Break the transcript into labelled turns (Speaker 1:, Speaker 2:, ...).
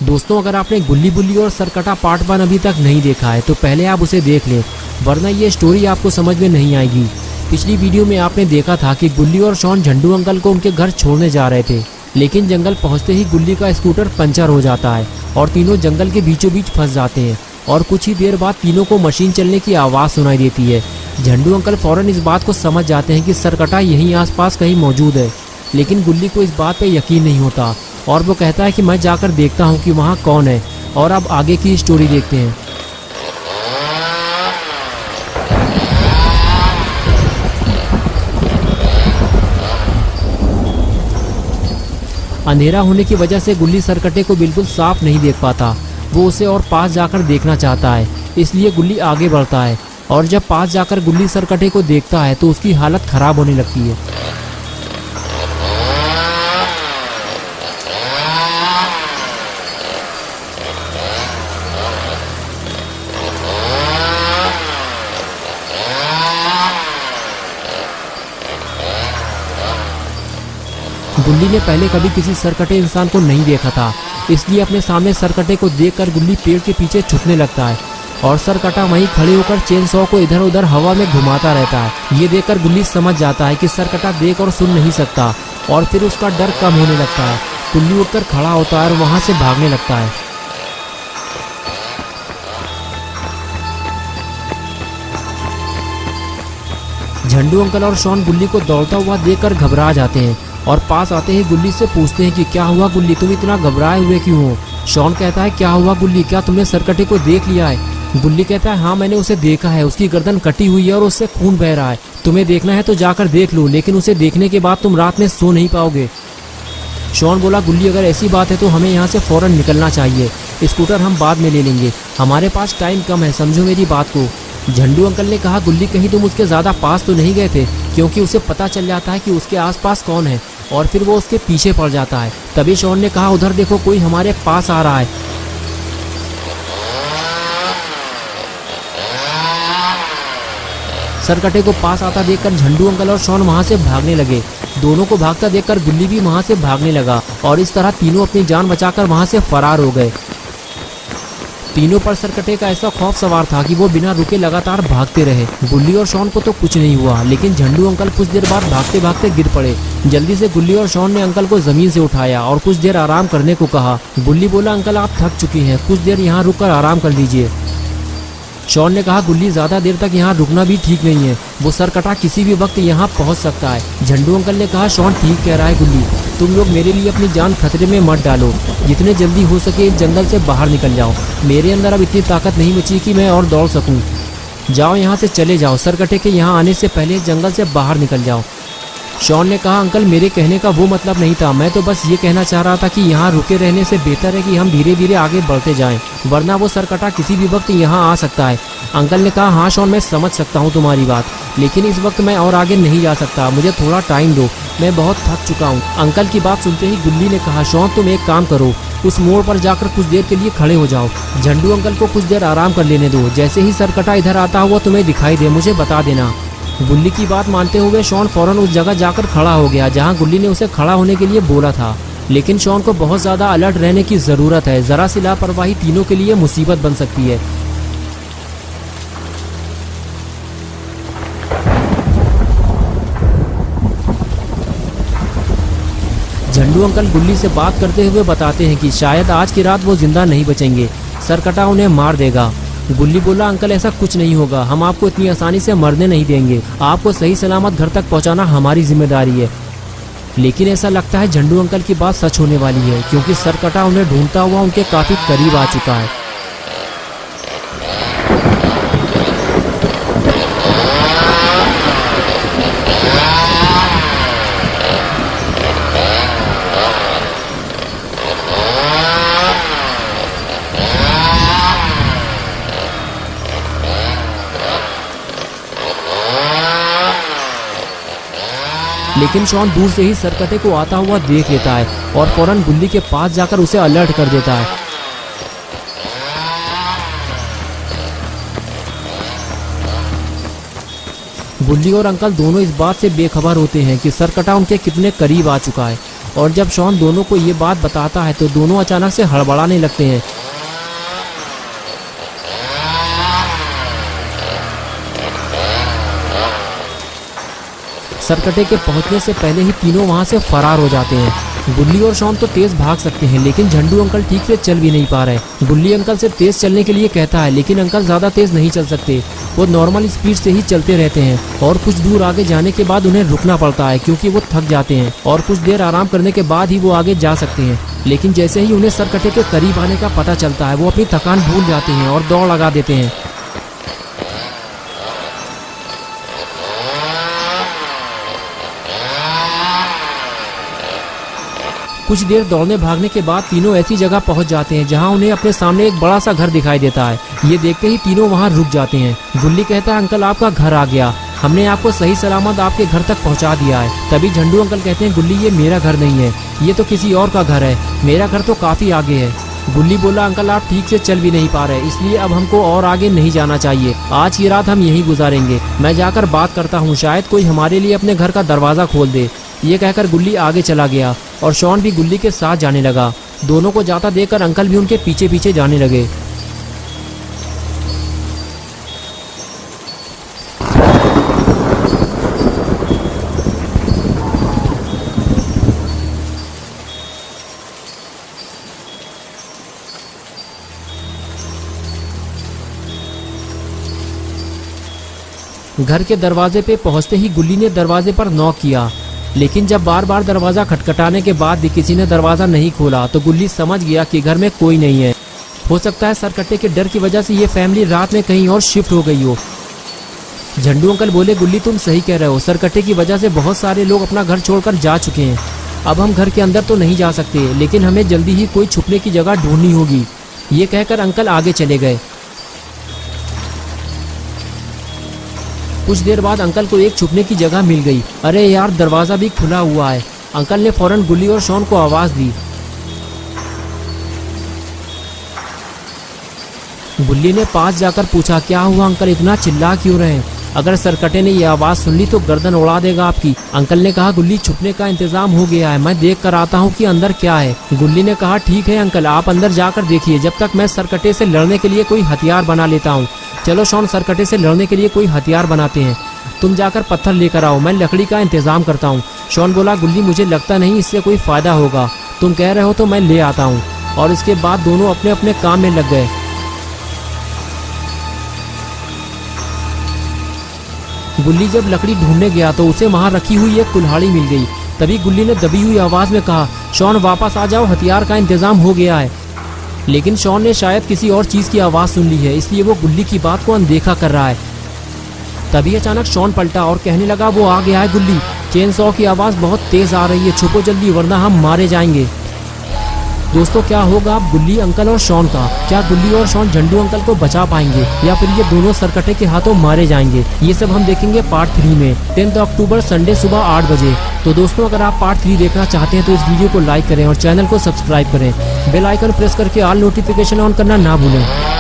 Speaker 1: दोस्तों, अगर आपने गुल्ली बुल्ली और सरकटा पार्ट 1 अभी तक नहीं देखा है तो पहले आप उसे देख लें, वरना ये स्टोरी आपको समझ में नहीं आएगी। पिछली वीडियो में आपने देखा था कि गुल्ली और शॉन झंडू अंकल को उनके घर छोड़ने जा रहे थे, लेकिन जंगल पहुंचते ही गुल्ली का स्कूटर पंचर हो जाता है और तीनों जंगल के बीचों बीच फंस जाते हैं। और कुछ ही देर बाद तीनों को मशीन चलने की आवाज़ सुनाई देती है। झंडू अंकल फौरन इस बात को समझ जाते हैं कि सरकटा यहीं आसपास कहीं मौजूद है, लेकिन गुल्ली को इस बात पे यकीन नहीं होता और वो कहता है कि मैं जाकर देखता हूँ कि वहाँ कौन है। और अब आगे की स्टोरी देखते हैं। अंधेरा होने की वजह से गुल्ली सरकटे को बिल्कुल साफ नहीं देख पाता। वो उसे और पास जाकर देखना चाहता है, इसलिए गुल्ली आगे बढ़ता है और जब पास जाकर गुल्ली सरकटे को देखता है तो उसकी हालत खराब होने लगती है। गुल्ली ने पहले कभी किसी सरकटे इंसान को नहीं देखा था, इसलिए अपने सामने सरकटे को देखकर गुल्ली पेड़ के पीछे छुपने लगता है और सरकटा वहीं खड़े होकर चेन सॉ को इधर उधर हवा में घुमाता रहता है। ये देखकर गुल्ली समझ जाता है कि सरकटा देख और सुन नहीं सकता और फिर उसका डर कम होने लगता है। गुल्ली उठकर खड़ा होता है और वहां से भागने लगता है। झंडू अंकल और शॉन गुल्ली को दौड़ता हुआ देखकर घबरा जाते हैं और पास आते ही गुल्ली से पूछते हैं कि क्या हुआ गुल्ली, तुम इतना घबराए हुए क्यों हो? शॉन कहता है, क्या हुआ गुल्ली, क्या तुमने सरकटे को देख लिया है? गुल्ली कहता है, हाँ मैंने उसे देखा है, उसकी गर्दन कटी हुई है और उससे खून बह रहा है। तुम्हें देखना है तो जाकर देख लो, लेकिन उसे देखने के बाद तुम रात में सो नहीं पाओगे। शॉन बोला, गुल्ली अगर ऐसी बात है तो हमें यहाँ से फौरन निकलना चाहिए, स्कूटर हम बाद में ले लेंगे, हमारे पास टाइम कम है, समझो मेरी बात को। झंडू अंकल ने कहा, गुल्ली कहीं तुम उसके ज़्यादा पास तो नहीं गए थे, क्योंकि उसे पता चल जाता है कि उसके आसपास कौन है और फिर वो उसके पीछे पड़ जाता है। तभी शॉन ने कहा, उधर देखो कोई हमारे पास आ रहा है। सरकटे को पास आता देखकर झंडू अंकल और शॉन वहां से भागने लगे। दोनों को भागता देखकर गुल्ली भी वहां से भागने लगा और इस तरह तीनों अपनी जान बचाकर वहां से फरार हो गए। तीनों पर सरकटे का ऐसा खौफ सवार था कि वो बिना रुके लगातार भागते रहे। गुल्ली और शॉन को तो कुछ नहीं हुआ, लेकिन झंडू अंकल कुछ देर बाद भागते भागते गिर पड़े। जल्दी से गुल्ली और शॉन ने अंकल को जमीन से उठाया और कुछ देर आराम करने को कहा। गुल्ली बोला, अंकल आप थक चुकी हैं, कुछ देर यहाँ रुककर आराम कर लीजिए। शॉन ने कहा, गुल्ली ज़्यादा देर तक यहाँ रुकना भी ठीक नहीं है, वो सरकटा किसी भी वक्त यहाँ पहुँच सकता है। झंडू अंकल ने कहा, शॉन ठीक कह रहा है गुल्ली, तुम लोग मेरे लिए अपनी जान खतरे में मत डालो, जितने जल्दी हो सके इस जंगल से बाहर निकल जाओ। मेरे अंदर अब इतनी ताकत नहीं बची कि मैं और दौड़ सकूं। जाओ यहाँ से चले जाओ, सरकटे के यहाँ आने से पहले जंगल से बाहर निकल जाओ। शॉन ने कहा, अंकल मेरे कहने का वो मतलब नहीं था, मैं तो बस ये कहना चाह रहा था कि यहाँ रुके रहने से बेहतर है कि हम धीरे धीरे आगे बढ़ते जाएं, वरना वो सरकटा किसी भी वक्त यहाँ आ सकता है। अंकल ने कहा, हाँ शॉन मैं समझ सकता हूँ तुम्हारी बात, लेकिन इस वक्त मैं और आगे नहीं जा सकता, मुझे थोड़ा टाइम दो, मैं बहुत थक चुका हूँ। अंकल की बात सुनते ही गुल्ली ने कहा, शॉन तुम एक काम करो, उस मोड़ पर जाकर कुछ देर के लिए खड़े हो जाओ, झंडू अंकल को कुछ देर आराम कर लेने दो, जैसे ही सरकटा इधर आता हुआ तुम्हें दिखाई दे मुझे बता देना। गुल्ली की बात मानते हुए शॉन फौरन उस जगह जाकर खड़ा हो गया जहां गुल्ली ने उसे खड़ा होने के लिए बोला था, लेकिन शॉन को बहुत ज़्यादा अलर्ट रहने की ज़रूरत है, ज़रा सी लापरवाही तीनों के लिए मुसीबत बन सकती है। झंडू अंकल गुल्ली से बात करते हुए बताते हैं कि शायद आज की रात वो जिंदा नहीं बचेंगे, सरकटा उन्हें मार देगा। गुल्ली बोला, अंकल ऐसा कुछ नहीं होगा, हम आपको इतनी आसानी से मरने नहीं देंगे, आपको सही सलामत घर तक पहुंचाना हमारी जिम्मेदारी है। लेकिन ऐसा लगता है झंडू अंकल की बात सच होने वाली है, क्योंकि सरकटा उन्हें ढूंढता हुआ उनके काफी करीब आ चुका है। लेकिन शॉन दूर से ही सरकटे को आता हुआ देख लेता है और फौरन गुल्ली के पास जाकर उसे अलर्ट कर देता है। गुल्ली और अंकल दोनों इस बात से बेखबर होते हैं कि सरकटा उनके कितने करीब आ चुका है और जब शॉन दोनों को ये बात बताता है तो दोनों अचानक से हड़बड़ाने लगते हैं। सरकटे के पहुंचने से पहले ही तीनों वहां से फरार हो जाते हैं। गुल्ली और शॉन तो तेज भाग सकते हैं, लेकिन झंडू अंकल ठीक से चल भी नहीं पा रहे। गुल्ली अंकल से तेज चलने के लिए कहता है, लेकिन अंकल ज्यादा तेज नहीं चल सकते। वो नॉर्मल स्पीड से ही चलते रहते हैं और कुछ दूर आगे जाने के बाद उन्हें रुकना पड़ता है क्योंकि वो थक जाते हैं और कुछ देर आराम करने के बाद ही वो आगे जा सकते हैं। लेकिन जैसे ही उन्हें सरकटे के करीब आने का पता चलता है वो अपनी थकान भूल जाते हैं और दौड़ लगा देते हैं। कुछ देर दौड़ने भागने के बाद तीनों ऐसी जगह पहुंच जाते हैं जहां उन्हें अपने सामने एक बड़ा सा घर दिखाई देता है। ये देखते ही तीनों वहां रुक जाते हैं। गुल्ली कहता है, अंकल आपका घर आ गया, हमने आपको सही सलामत आपके घर तक पहुंचा दिया है। तभी झंडू अंकल कहते हैं, गुल्ली ये मेरा घर नहीं है, ये तो किसी और का घर है, मेरा घर तो काफी आगे है। गुल्ली बोला, अंकल आप ठीक से चल भी नहीं पा रहे, इसलिए अब हमको और आगे नहीं जाना चाहिए। आज की रात हम यहीं गुजारेंगे, मैं जाकर बात करता हूँ, शायद कोई हमारे लिए अपने घर का दरवाजा खोल दे। ये कहकर गुल्ली आगे चला गया और शॉन भी गुल्ली के साथ जाने लगा। दोनों को जाता देखकर अंकल भी उनके पीछे पीछे जाने लगे। घर के दरवाजे पे पहुंचते ही गुल्ली ने दरवाजे पर नॉक किया, लेकिन जब बार बार दरवाजा खटखटाने के बाद भी किसी ने दरवाजा नहीं खोला तो गुल्ली समझ गया कि घर में कोई नहीं है। हो सकता है सरकटे के डर की वजह से ये फैमिली रात में कहीं और शिफ्ट हो गई हो। झंडू अंकल बोले, गुल्ली तुम सही कह रहे हो, सरकटे की वजह से बहुत सारे लोग अपना घर छोड़कर जा चुके हैं। अब हम घर के अंदर तो नहीं जा सकते, लेकिन हमें जल्दी ही कोई छुपने की जगह ढूंढनी होगी। ये कहकर अंकल आगे चले गए। कुछ देर बाद अंकल को एक छुपने की जगह मिल गई। अरे यार, दरवाजा भी खुला हुआ है। अंकल ने फौरन गुल्ली और शॉन को आवाज दी। गुल्ली ने पास जाकर पूछा, क्या हुआ अंकल, इतना चिल्ला क्यों रहे हैं? अगर सरकटे ने यह आवाज सुन ली तो गर्दन उड़ा देगा आपकी। अंकल ने कहा, गुल्ली छुपने का इंतजाम हो गया है, मैं देख कर आता हूँ कि अंदर क्या है। गुल्ली ने कहा, ठीक है अंकल, आप अंदर जाकर देखिए, जब तक मैं सरकटे से लड़ने के लिए कोई हथियार बना लेता हूँ। चलो शॉन, सरकटे से लड़ने के लिए कोई हथियार बनाते हैं। तुम जाकर पत्थर लेकर आओ, मैं लकड़ी का इंतजाम करता हूँ। शॉन बोला, गुल्ली मुझे लगता नहीं इससे कोई फायदा होगा, तुम कह रहे हो तो मैं ले आता हूँ। और इसके बाद दोनों अपने अपने काम में लग गए। गुल्ली जब लकड़ी ढूंढने गया तो उसे वहां रखी हुई एक कुल्हाड़ी मिल गई। तभी गुल्ली ने दबी हुई आवाज में कहा, शॉन वापस आ जाओ, हथियार का इंतजाम हो गया है। लेकिन शॉन ने शायद किसी और चीज की आवाज सुन ली है, इसलिए वो गुल्ली की बात को अनदेखा कर रहा है। तभी अचानक शॉन पलटा और कहने लगा, वो आ गया है गुल्ली, चेन सॉ की आवाज बहुत तेज आ रही है, छुपो जल्दी वरना हम मारे जाएंगे। दोस्तों, क्या होगा अब गुल्ली अंकल और शॉन का? क्या गुल्ली और शॉन झंडू अंकल को बचा पाएंगे या फिर ये दोनों सरकटे के हाथों मारे जाएंगे? ये सब हम देखेंगे पार्ट 3 में 10 अक्टूबर संडे सुबह 8 बजे। तो दोस्तों, अगर आप पार्ट 3 देखना चाहते हैं तो इस वीडियो को लाइक करें और चैनल को सब्सक्राइब करें। बेल आइकन प्रेस करके ऑल नोटिफिकेशन ऑन करना ना भूलें।